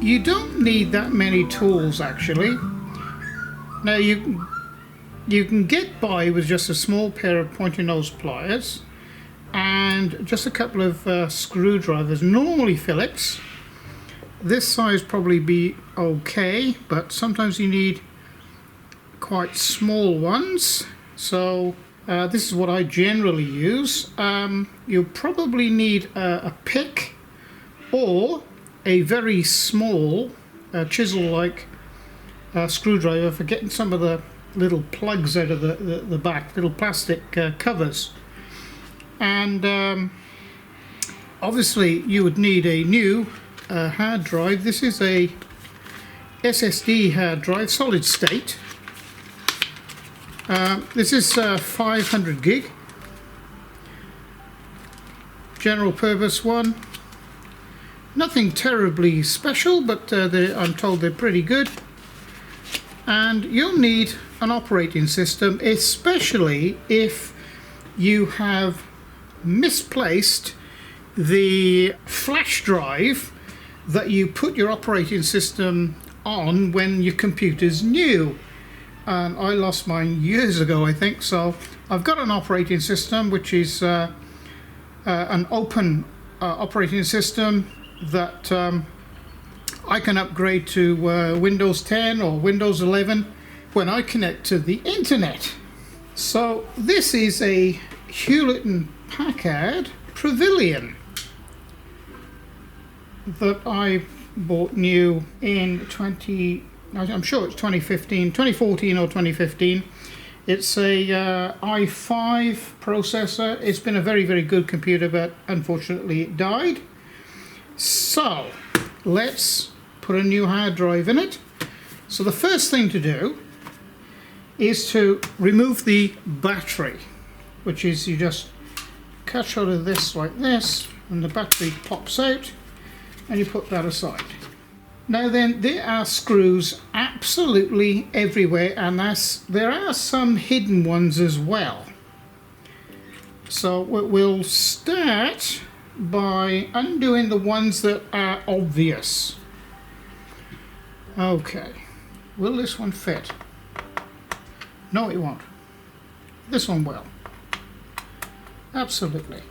you don't need that many tools actually. Now you can get by with just a small pair of pointy nose pliers and just a couple of screwdrivers, normally Phillips. This size probably be okay, but sometimes you need quite small ones, so this is what I generally use. You'll probably need a pick or a very small chisel-like screwdriver for getting some of the little plugs out of the back, little plastic covers. And obviously you would need a new hard drive. This is a SSD hard drive, solid state. This is 500 gig, general purpose one. Nothing terribly special, but I'm told they're pretty good. And you'll need an operating system, especially if you have misplaced the flash drive that you put your operating system on when your computer's new. And I lost mine years ago, I think, so I've got an operating system which is an open operating system that I can upgrade to Windows 10 or Windows 11 when I connect to the internet. So this is a Hewlett-Packard Pavilion that I bought new in I'm sure it's 2014 or 2015. It's a i5 processor. It's been a very, very good computer, but unfortunately it died. So let's put a new hard drive in it. So the first thing to do is to remove the battery, which is you just cut out of this like this, and the battery pops out, and you put that aside. Now then, there are screws absolutely everywhere, and there are some hidden ones as well. So we'll start by undoing the ones that are obvious. Okay, will this one fit? No, it won't. This one will. Absolutely.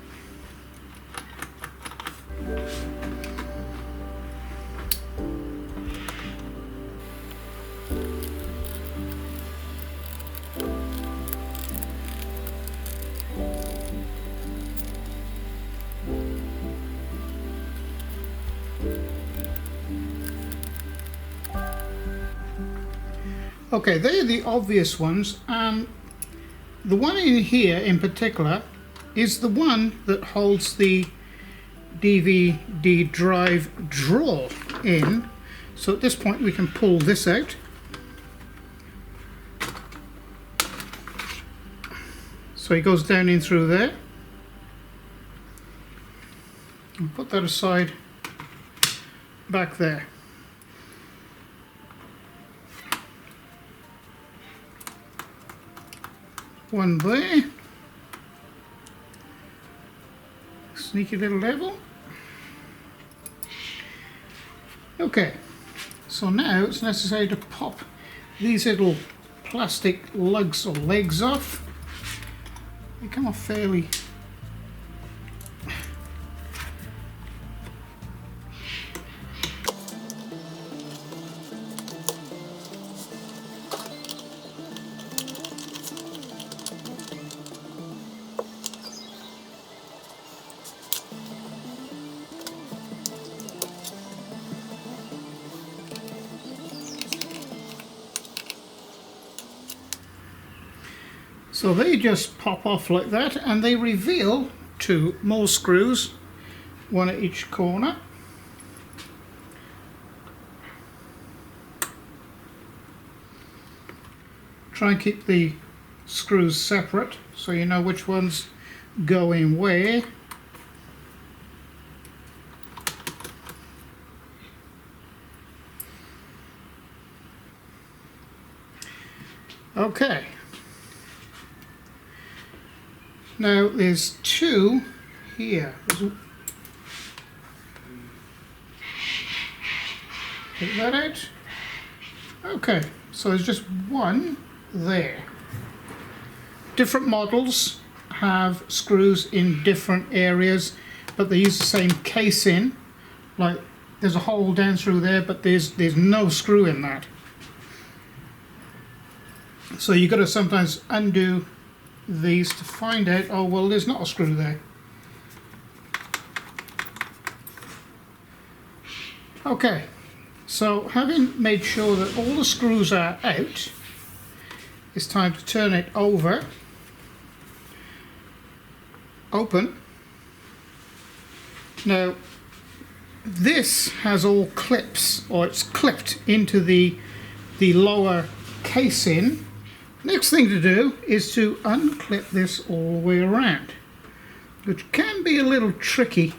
Okay, they're the obvious ones, and the one in here in particular is the one that holds the DVD drive drawer in. So at this point we can pull this out. So it goes down in through there. I'll put that aside back there. One there. Sneaky little level. Okay, so now it's necessary to pop these little plastic lugs or legs off. They come off fairly. So they just pop off like that, and they reveal two more screws, one at each corner. Try and keep the screws separate so you know which ones go in where. Okay. Now there's two here. Take that out. Okay, so there's just one there. Different models have screws in different areas, but they use the same casing. Like there's a hole down through there, but there's no screw in that. So you've got to sometimes undo these to find out, oh well, there's not a screw there. Okay, so having made sure that all the screws are out, it's time to turn it over, open. Now this has all clips, or it's clipped into the lower casing. Next thing to do is to unclip this all the way around, which can be a little tricky.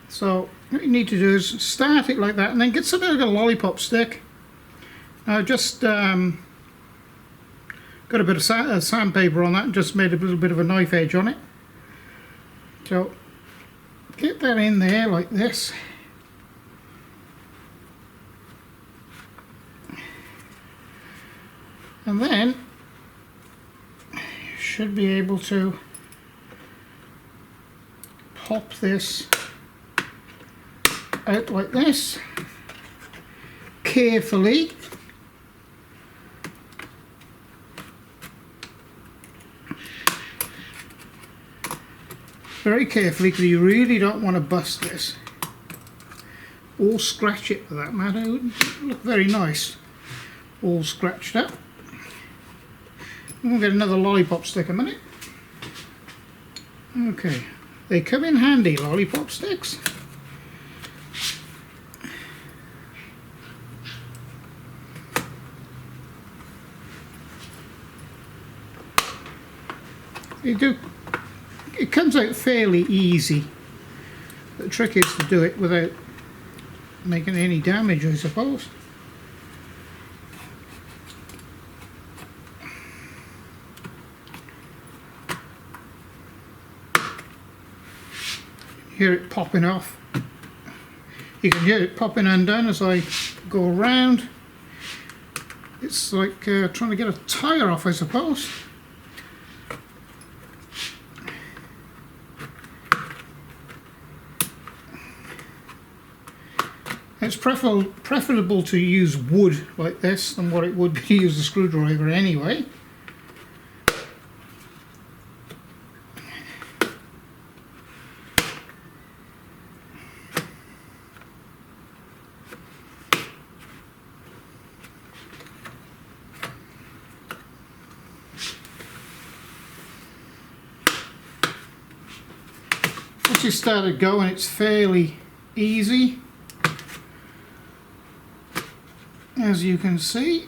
So what you need to do is start it like that and then get something like a lollipop stick. I've just got a bit of sandpaper on that and just made a little bit of a knife edge on it. So get that in there like this. And then you should be able to pop this out like this, carefully. Very carefully, because you really don't want to bust this. Or scratch it for that matter. It wouldn't look very nice. All scratched up. We'll get another lollipop stick a minute. Okay, they come in handy, lollipop sticks. It comes out fairly easy. The trick is to do it without making any damage, I suppose. Hear it popping off. You can hear it popping undone as I go around. It's like trying to get a tire off, I suppose. It's preferable to use wood like this than what it would be to use a screwdriver anyway. Once you started going, it's fairly easy. As you can see,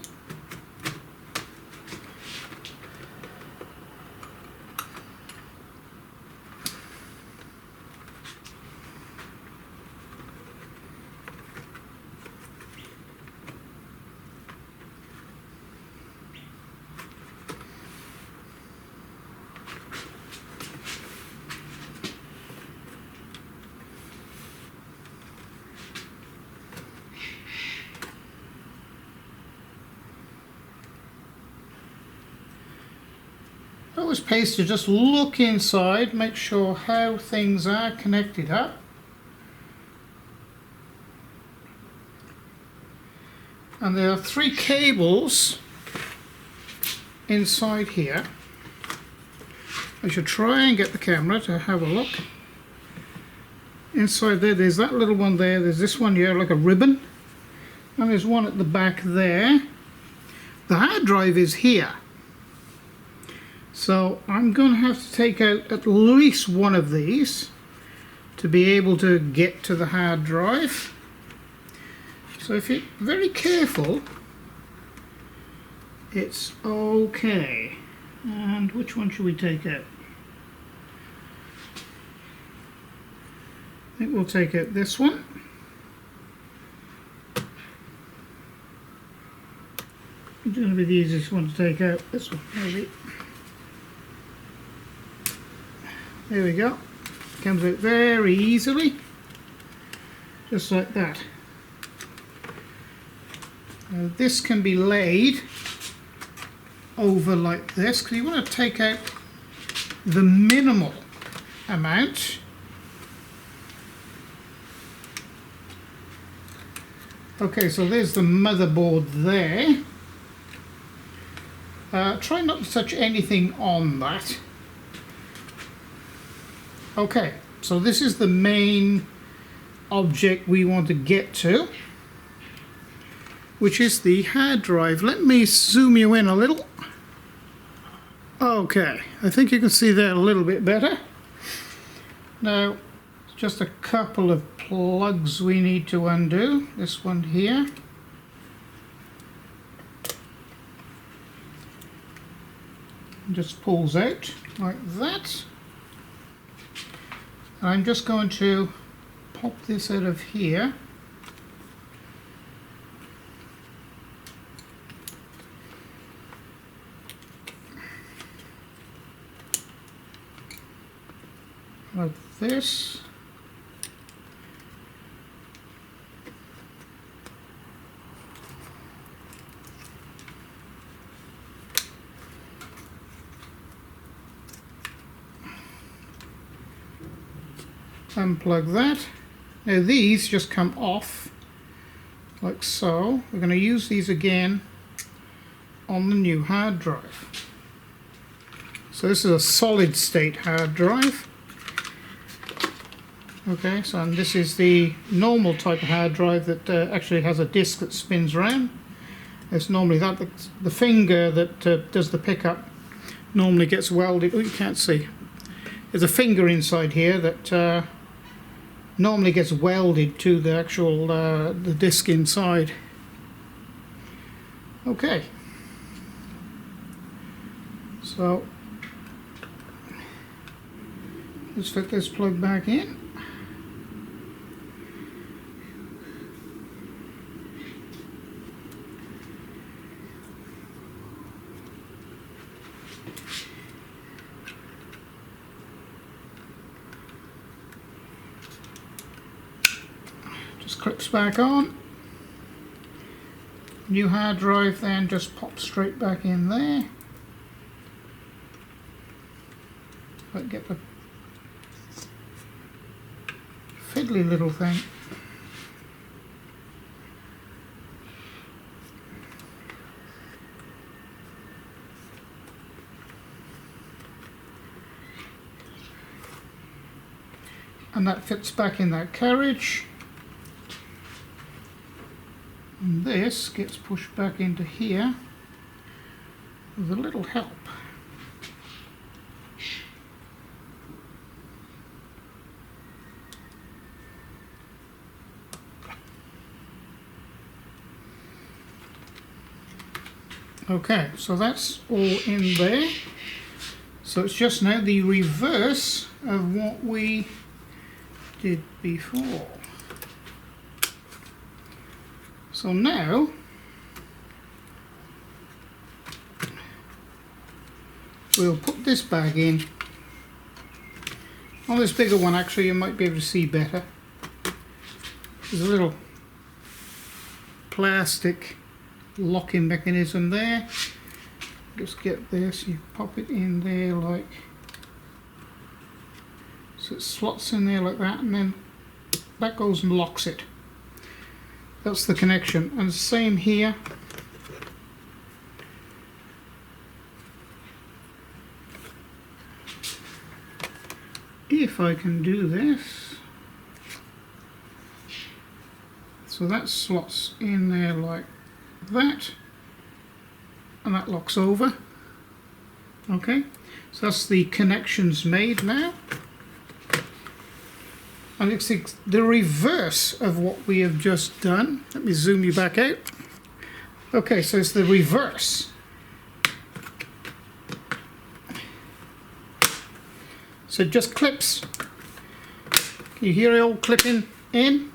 always pays to just look inside, make sure how things are connected up. And there are 3 cables inside here. I should try and get the camera to have a look. Inside there's that little one there, there's this one here like a ribbon, and there's one at the back there. The hard drive is here. So I'm going to have to take out at least one of these to be able to get to the hard drive. So if you're very careful, it's okay. And which one should we take out? I think we'll take out this one. It's going to be the easiest one to take out. This one, maybe. There we go. Comes out very easily, just like that. This can be laid over like this because you want to take out the minimal amount. Okay, so there's the motherboard there. Try not to touch anything on that. Okay, so this is the main object we want to get to, which is the hard drive. Let me zoom you in a little. Okay, I think you can see that a little bit better. Now, just a couple of plugs we need to undo. This one here. Just pulls out like that. I'm just going to pop this out of here. Like this. Unplug that. Now these just come off like so. We're going to use these again on the new hard drive. So this is a solid state hard drive. Okay, so and this is the normal type of hard drive that actually has a disc that spins around. It's normally that the finger that does the pickup normally gets welded. Oh, you can't see. There's a finger inside here that normally gets welded to the actual the disc inside. Okay, so let's fit this plug back in. Clips back on. New hard drive then just pops straight back in there. But get the fiddly little thing. And that fits back in that carriage. And this gets pushed back into here with a little help. Okay, so that's all in there. So it's just now the reverse of what we did before. So now we'll put this bag in. On this bigger one actually you might be able to see better. There's a little plastic locking mechanism there. Just get this, you pop it in there like so, it slots in there like that, and then that goes and locks it. That's the connection, and the same here. If I can do this, so that slots in there like that, and that locks over. Okay, so that's the connections made now. And it's the reverse of what we have just done. Let me zoom you back out. Okay, so it's the reverse. So it just clips. Can you hear it all clipping in?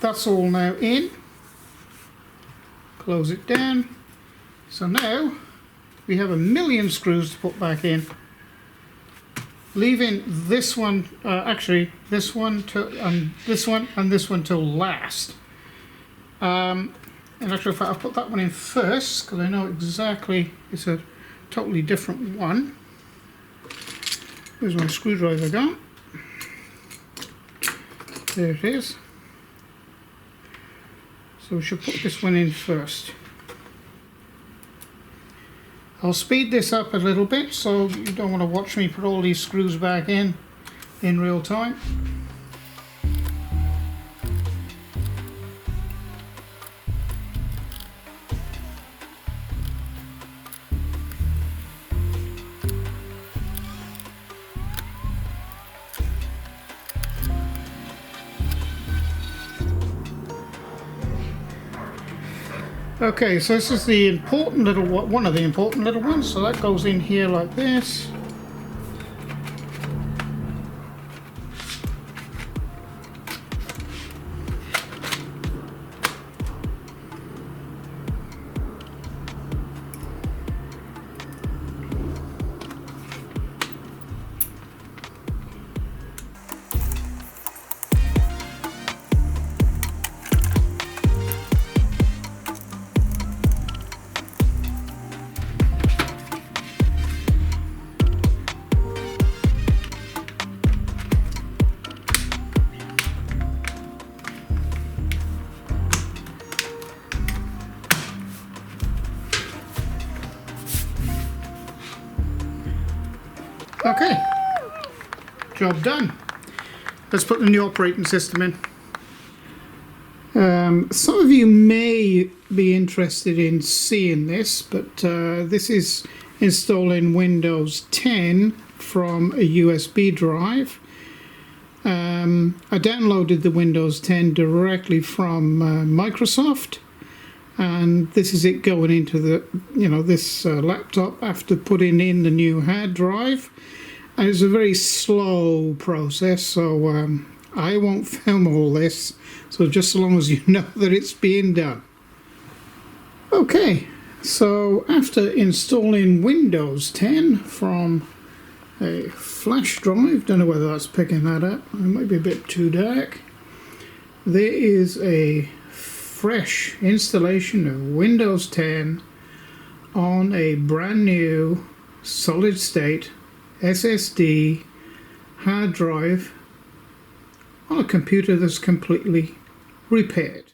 That's all now in. Close it down. So now we have a million screws to put back in. leaving this one, actually this one and this one till last. In actual fact, I'll put that one in first because I know exactly it's a totally different one. There's my screwdriver gone. There it is. So we should put this one in first. I'll speed this up a little bit so you don't want to watch me put all these screws back in real time. Okay, so this is the important little one of the important little ones, so that goes in here like this. Okay, job done. Let's put the new operating system in. Some of you may be interested in seeing this, but this is installing Windows 10 from a USB drive. I downloaded the Windows 10 directly from Microsoft, and this is it going into the this laptop after putting in the new hard drive. And it's a very slow process, so I won't film all this, so just so long as you know that it's being done. Okay, so after installing Windows 10 from a flash drive, don't know whether that's picking that up, it might be a bit too dark, there is a fresh installation of Windows 10 on a brand new solid state SSD hard drive on a computer that's completely repaired.